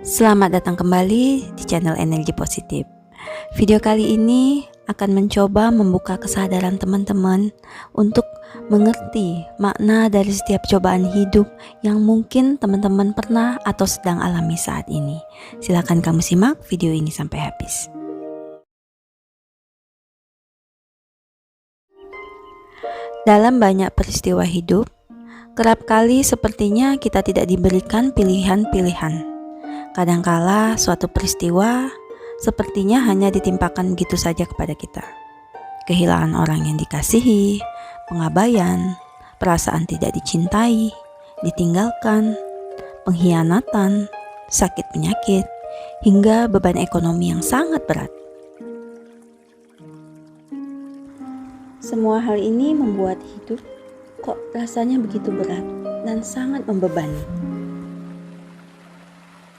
Selamat datang kembali di channel Energi Positif. Video kali ini akan mencoba membuka kesadaran teman-teman untuk mengerti makna dari setiap cobaan hidup yang mungkin teman-teman pernah atau sedang alami saat ini. Silakan kamu simak video ini sampai habis. Dalam banyak peristiwa hidup, kerap kali sepertinya kita tidak diberikan pilihan-pilihan. Kadangkala suatu peristiwa sepertinya hanya ditimpakan begitu saja kepada kita. Kehilangan orang yang dikasihi, pengabaian, perasaan tidak dicintai, ditinggalkan, pengkhianatan, sakit penyakit, hingga beban ekonomi yang sangat berat. Semua hal ini membuat hidup kok rasanya begitu berat dan sangat membebani.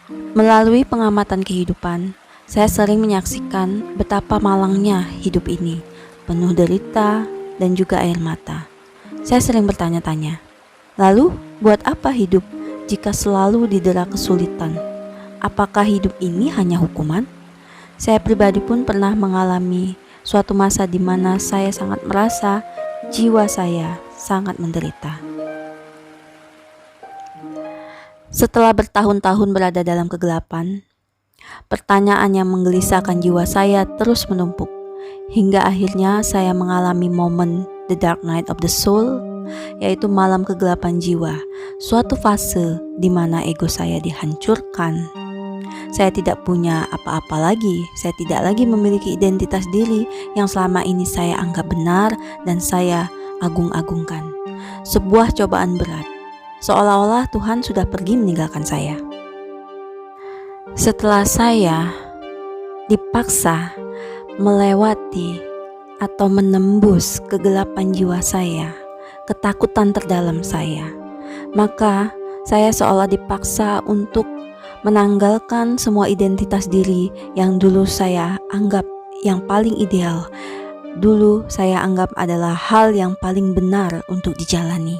Melalui pengamatan kehidupan, saya sering menyaksikan betapa malangnya hidup ini, penuh derita dan juga air mata. Saya sering bertanya-tanya, lalu buat apa hidup jika selalu didera kesulitan? Apakah hidup ini hanya hukuman? Saya pribadi pun pernah mengalami suatu masa di mana saya sangat merasa jiwa saya sangat menderita. Setelah bertahun-tahun berada dalam kegelapan, pertanyaan yang menggelisahkan jiwa saya terus menumpuk, hingga akhirnya saya mengalami momen the dark night of the soul, yaitu malam kegelapan jiwa, suatu fase di mana ego saya dihancurkan. Saya tidak punya apa-apa lagi, saya tidak lagi memiliki identitas diri yang selama ini saya anggap benar dan saya agung-agungkan. Sebuah cobaan berat. Seolah-olah Tuhan sudah pergi meninggalkan saya. Setelah saya dipaksa melewati atau menembus kegelapan jiwa saya, ketakutan terdalam saya, maka saya seolah dipaksa untuk menanggalkan semua identitas diri yang dulu saya anggap yang paling ideal, dulu saya anggap adalah hal yang paling benar untuk dijalani.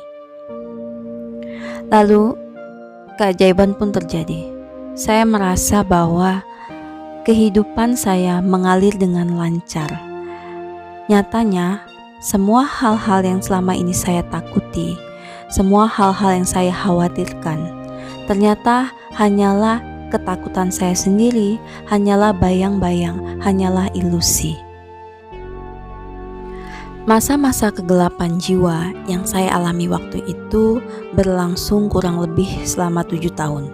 Lalu keajaiban pun terjadi. Saya merasa bahwa kehidupan saya mengalir dengan lancar. Nyatanya, semua hal-hal yang selama ini saya takuti, semua hal-hal yang saya khawatirkan, ternyata hanyalah ketakutan saya sendiri, hanyalah bayang-bayang, hanyalah ilusi. Masa-masa kegelapan jiwa yang saya alami waktu itu berlangsung kurang lebih selama 7 tahun.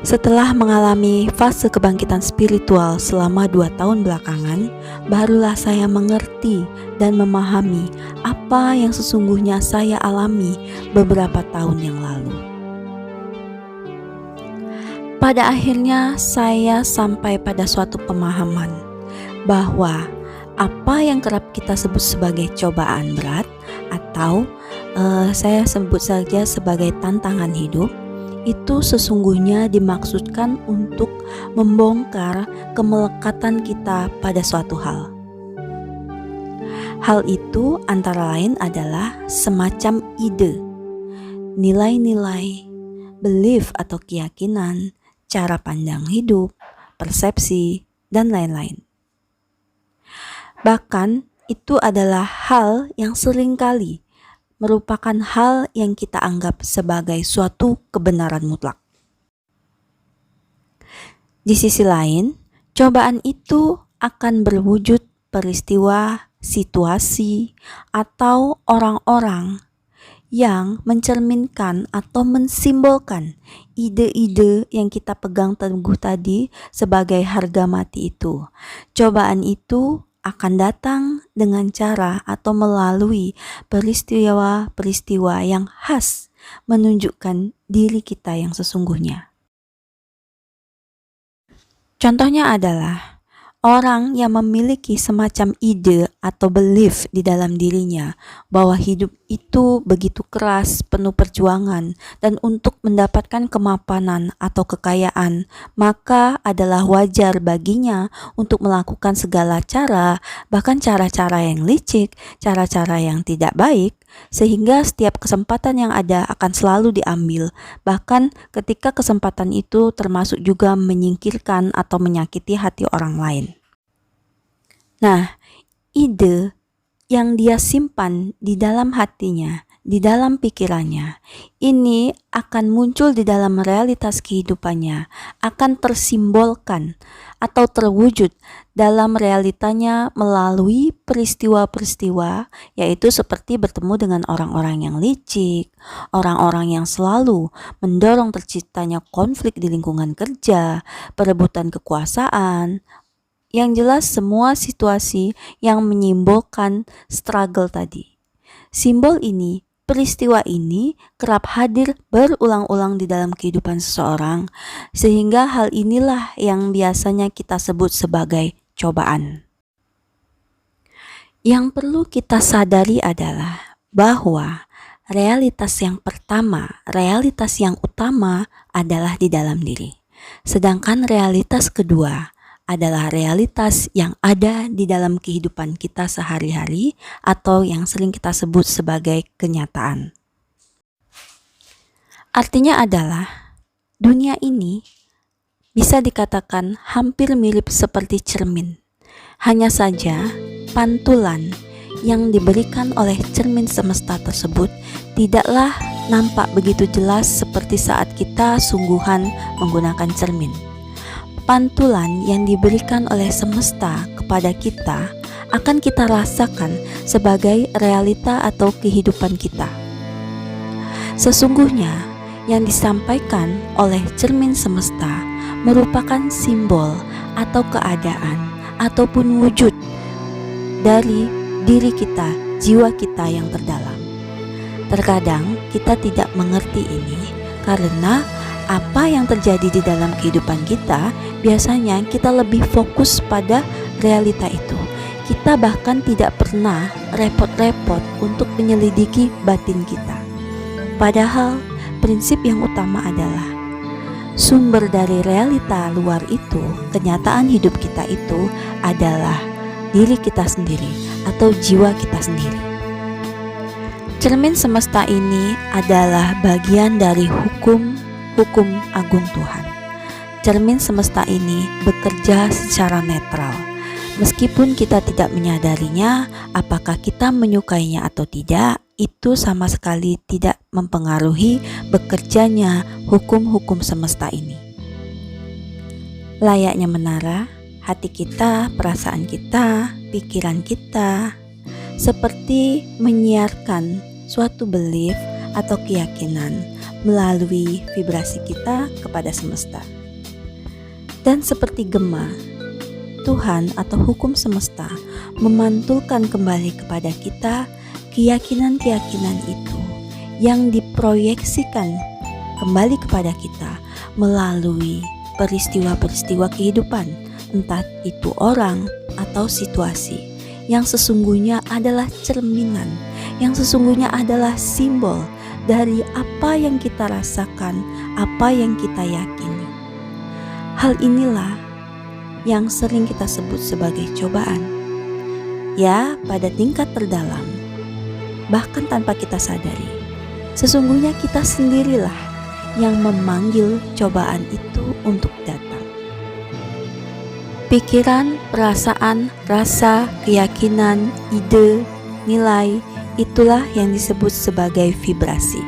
Setelah mengalami fase kebangkitan spiritual selama 2 tahun belakangan, barulah saya mengerti dan memahami apa yang sesungguhnya saya alami beberapa tahun yang lalu. Pada akhirnya saya sampai pada suatu pemahaman bahwa apa yang kerap kita sebut sebagai cobaan berat atau saya sebut saja sebagai tantangan hidup, itu sesungguhnya dimaksudkan untuk membongkar kemelekatan kita pada suatu hal. Hal itu antara lain adalah semacam ide, nilai-nilai, belief atau keyakinan, cara pandang hidup, persepsi, dan lain-lain. Bahkan itu adalah hal yang seringkali merupakan hal yang kita anggap sebagai suatu kebenaran mutlak. Di sisi lain, cobaan itu akan berwujud peristiwa, situasi, atau orang-orang yang mencerminkan atau mensimbolkan ide-ide yang kita pegang teguh tadi sebagai harga mati itu. Cobaan itu akan datang dengan cara atau melalui peristiwa-peristiwa yang khas menunjukkan diri kita yang sesungguhnya. Contohnya adalah orang yang memiliki semacam ide atau belief di dalam dirinya bahwa hidup itu begitu keras, penuh perjuangan, dan untuk mendapatkan kemapanan atau kekayaan, maka adalah wajar baginya untuk melakukan segala cara, bahkan cara-cara yang licik, cara-cara yang tidak baik, sehingga setiap kesempatan yang ada akan selalu diambil, bahkan ketika kesempatan itu termasuk juga menyingkirkan atau menyakiti hati orang lain. Nah, ide yang dia simpan di dalam hatinya, di dalam pikirannya, ini akan muncul di dalam realitas kehidupannya, akan tersimbolkan atau terwujud dalam realitanya melalui peristiwa-peristiwa, yaitu seperti bertemu dengan orang-orang yang licik, orang-orang yang selalu mendorong terciptanya konflik di lingkungan kerja, perebutan kekuasaan. Yang jelas semua situasi yang menyimbolkan struggle tadi. Simbol ini, peristiwa ini kerap hadir berulang-ulang di dalam kehidupan seseorang, sehingga hal inilah yang biasanya kita sebut sebagai cobaan. Yang perlu kita sadari adalah bahwa realitas yang pertama, realitas yang utama adalah di dalam diri. Sedangkan realitas kedua adalah realitas yang ada di dalam kehidupan kita sehari-hari atau yang sering kita sebut sebagai kenyataan. Artinya adalah dunia ini bisa dikatakan hampir mirip seperti cermin. Hanya saja pantulan yang diberikan oleh cermin semesta tersebut tidaklah nampak begitu jelas seperti saat kita sungguhan menggunakan cermin. Pantulan yang diberikan oleh semesta kepada kita akan kita rasakan sebagai realita atau kehidupan kita. Sesungguhnya yang disampaikan oleh cermin semesta merupakan simbol atau keadaan ataupun wujud dari diri kita, jiwa kita yang terdalam. Terkadang kita tidak mengerti ini karena apa yang terjadi di dalam kehidupan kita, biasanya kita lebih fokus pada realita itu. Kita bahkan tidak pernah repot-repot untuk menyelidiki batin kita. Padahal prinsip yang utama adalah sumber dari realita luar itu, kenyataan hidup kita itu adalah diri kita sendiri atau jiwa kita sendiri. Cermin semesta ini adalah bagian dari hukum agung Tuhan. Cermin semesta ini bekerja secara netral. Meskipun kita tidak menyadarinya, apakah kita menyukainya atau tidak, itu sama sekali tidak mempengaruhi bekerjanya hukum-hukum semesta ini. Layaknya menara, hati kita, perasaan kita, pikiran kita, seperti menyiarkan suatu belief atau keyakinan melalui vibrasi kita kepada semesta. Dan seperti gema, Tuhan atau hukum semesta memantulkan kembali kepada kita keyakinan-keyakinan itu yang diproyeksikan kembali kepada kita melalui peristiwa-peristiwa kehidupan, entah itu orang atau situasi, yang sesungguhnya adalah cerminan, yang sesungguhnya adalah simbol dari apa yang kita rasakan, apa yang kita yakini. Hal inilah yang sering kita sebut sebagai cobaan. Ya, pada tingkat terdalam, bahkan tanpa kita sadari, sesungguhnya kita sendirilah yang memanggil cobaan itu untuk datang. Pikiran, perasaan, rasa, keyakinan, ide, nilai, itulah yang disebut sebagai vibrasi.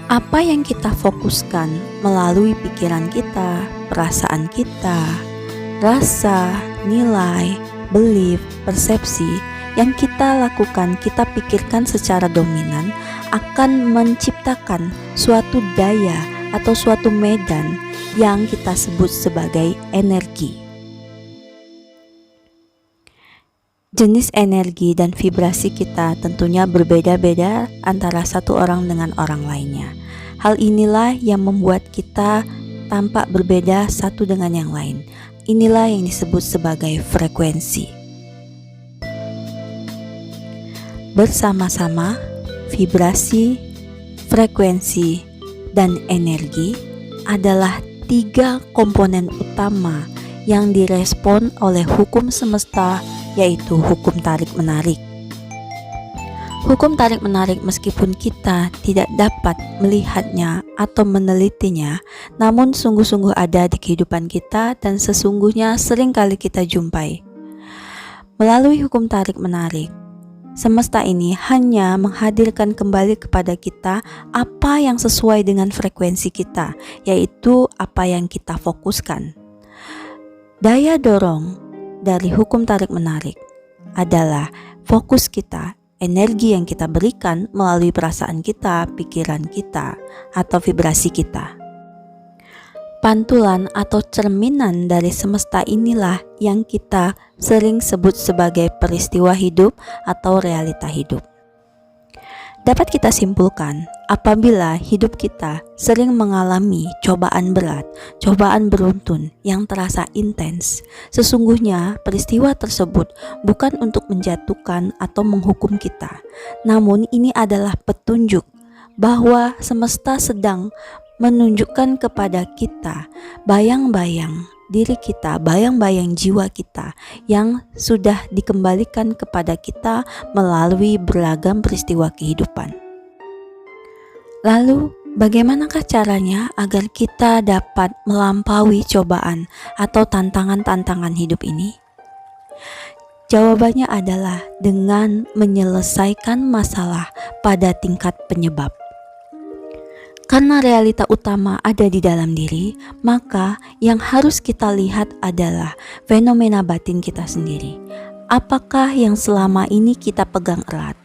Apa yang kita fokuskan melalui pikiran kita, perasaan kita, rasa, nilai, belief, persepsi yang kita lakukan, kita pikirkan secara dominan akan menciptakan suatu daya atau suatu medan yang kita sebut sebagai energi. Jenis energi dan vibrasi kita tentunya berbeda-beda antara satu orang dengan orang lainnya. Hal inilah yang membuat kita tampak berbeda satu dengan yang lain. Inilah yang disebut sebagai frekuensi. Bersama-sama, vibrasi, frekuensi, dan energi adalah 3 komponen utama yang direspon oleh hukum semesta yaitu hukum tarik-menarik. Hukum tarik-menarik meskipun kita tidak dapat melihatnya atau menelitinya, namun sungguh-sungguh ada di kehidupan kita dan sesungguhnya sering kali kita jumpai. Melalui hukum tarik-menarik, semesta ini hanya menghadirkan kembali kepada kita apa yang sesuai dengan frekuensi kita, yaitu apa yang kita fokuskan. Daya dorong dari hukum tarik-menarik adalah fokus kita, energi yang kita berikan melalui perasaan kita, pikiran kita, atau vibrasi kita. Pantulan atau cerminan dari semesta inilah yang kita sering sebut sebagai peristiwa hidup atau realita hidup. Dapat kita simpulkan, apabila hidup kita sering mengalami cobaan berat, cobaan beruntun yang terasa intens, sesungguhnya peristiwa tersebut bukan untuk menjatuhkan atau menghukum kita, namun ini adalah petunjuk bahwa semesta sedang menunjukkan kepada kita bayang-bayang diri kita, bayang-bayang jiwa kita yang sudah dikembalikan kepada kita melalui beragam peristiwa kehidupan. Lalu, bagaimanakah caranya agar kita dapat melampaui cobaan atau tantangan-tantangan hidup ini? Jawabannya adalah dengan menyelesaikan masalah pada tingkat penyebab. Karena realita utama ada di dalam diri, maka yang harus kita lihat adalah fenomena batin kita sendiri. Apakah yang selama ini kita pegang erat?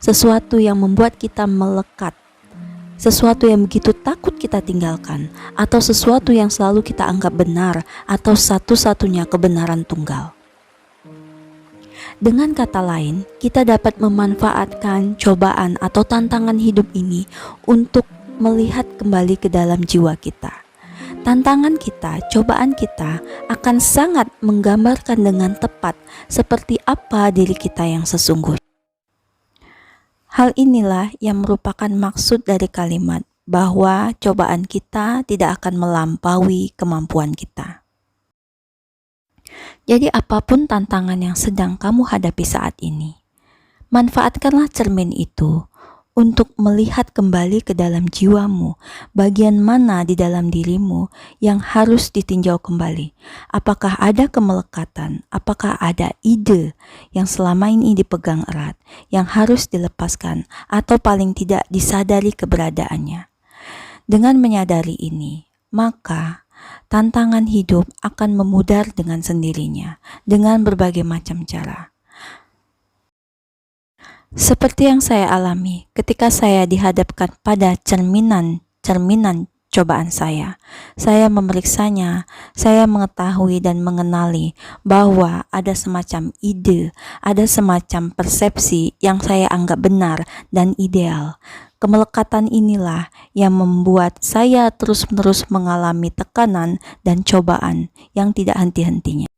Sesuatu yang membuat kita melekat, sesuatu yang begitu takut kita tinggalkan, atau sesuatu yang selalu kita anggap benar, atau satu-satunya kebenaran tunggal. Dengan kata lain, kita dapat memanfaatkan cobaan atau tantangan hidup ini untuk melihat kembali ke dalam jiwa kita. Tantangan kita, cobaan kita akan sangat menggambarkan dengan tepat seperti apa diri kita yang sesungguhnya. Hal inilah yang merupakan maksud dari kalimat bahwa cobaan kita tidak akan melampaui kemampuan kita. Jadi apapun tantangan yang sedang kamu hadapi saat ini, manfaatkanlah cermin itu untuk melihat kembali ke dalam jiwamu, bagian mana di dalam dirimu yang harus ditinjau kembali. Apakah ada kemelekatan, apakah ada ide yang selama ini dipegang erat, yang harus dilepaskan, atau paling tidak disadari keberadaannya. Dengan menyadari ini, maka tantangan hidup akan memudar dengan sendirinya, dengan berbagai macam cara. Seperti yang saya alami ketika saya dihadapkan pada cerminan cobaan saya memeriksanya, saya mengetahui dan mengenali bahwa ada semacam ide, ada semacam persepsi yang saya anggap benar dan ideal. Kemelekatan inilah yang membuat saya terus-menerus mengalami tekanan dan cobaan yang tidak henti-hentinya.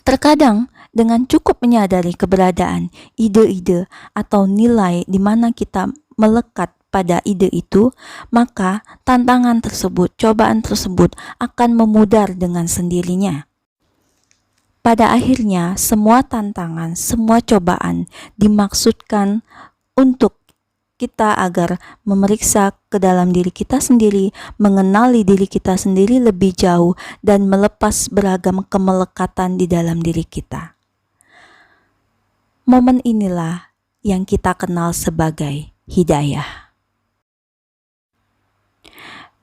Terkadang dengan cukup menyadari keberadaan ide-ide atau nilai di mana kita melekat pada ide itu, maka tantangan tersebut, cobaan tersebut akan memudar dengan sendirinya. Pada akhirnya, semua tantangan, semua cobaan dimaksudkan untuk kita agar memeriksa ke dalam diri kita sendiri, mengenali diri kita sendiri lebih jauh, dan melepas beragam kemelekatan di dalam diri kita. Momen inilah yang kita kenal sebagai hidayah.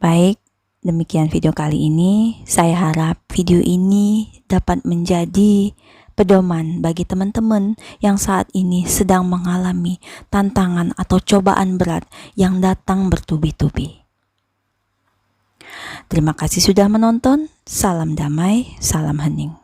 Baik, demikian video kali ini. Saya harap video ini dapat menjadi pedoman bagi teman-teman yang saat ini sedang mengalami tantangan atau cobaan berat yang datang bertubi-tubi. Terima kasih sudah menonton. Salam damai, salam hening.